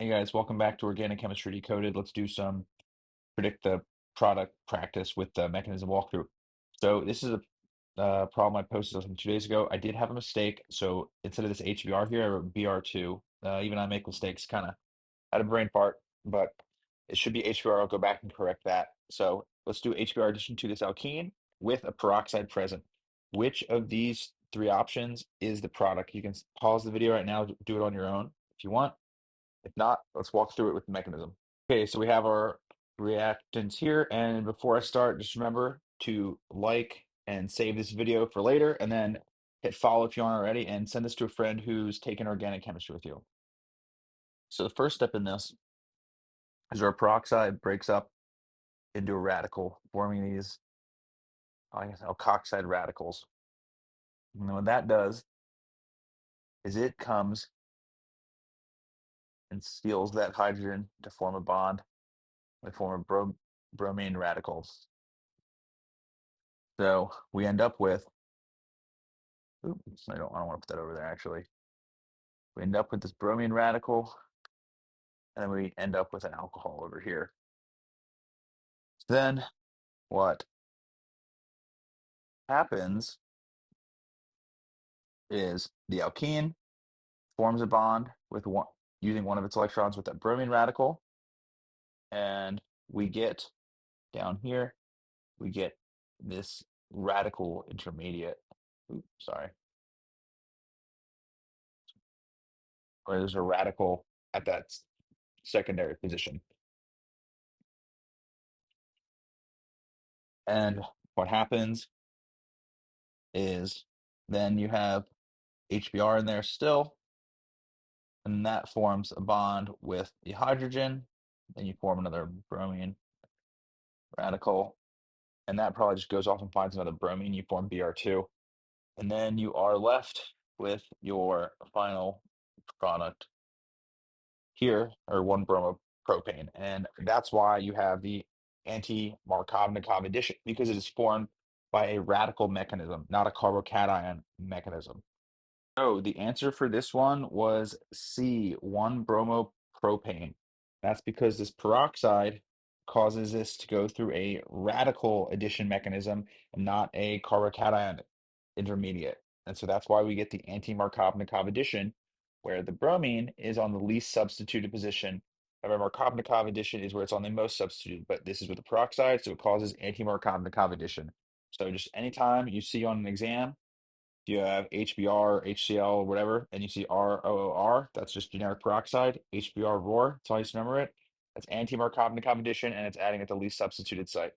Hey guys, welcome back to Organic Chemistry Decoded. Let's do some predict the product practice with the mechanism walkthrough. So this is a problem I posted 2 days ago. I did have a mistake. So instead of this HBr here, I wrote BR2. Even I make mistakes, kind of had a brain fart, but it should be HBr. I'll go back and correct that. So let's do HBr addition to this alkene with a peroxide present. Which of these three options is the product? You can pause the video right now, do it on your own if you want. If not, let's walk through it with the mechanism. Okay, so we have our reactants here. And before I start, just remember to like and save this video for later, and then hit follow if you aren't already, and send this to a friend who's taken organic chemistry with you. So the first step in this is our peroxide breaks up into a radical, forming these, I guess, alkoxide radicals. And then what that does is it comes and steals that hydrogen to form a bond in the form of bromine radicals. So we end up with, oops, I don't want to put that over there actually. We end up with this bromine radical, and then we end up with an alcohol over here. Then what happens is the alkene forms a bond with one, using one of its electrons with that bromine radical, and we get down here, we get this radical intermediate. Oops, sorry. Where there's a radical at that secondary position. And what happens is then you have HBr in there still, and that forms a bond with the hydrogen. Then you form another bromine radical, and that probably just goes off and finds another bromine. You form Br2, and then you are left with your final product here, or 1-bromopropane, and that's why you have the anti-Markovnikov addition, because it is formed by a radical mechanism, not a carbocation mechanism. So the answer for this one was C, 1-bromopropane. That's because this peroxide causes this to go through a radical addition mechanism and not a carbocation intermediate. And so that's why we get the anti-Markovnikov addition, where the bromine is on the least substituted position. However, Markovnikov addition is where it's on the most substituted, but this is with the peroxide, so it causes anti-Markovnikov addition. So just anytime you see on an exam, you have HBr, HCl, whatever, and you see ROOR, that's just generic peroxide. HBr ROOR, that's how you remember it. That's anti-Markovnikov addition, and it's adding at the least substituted site.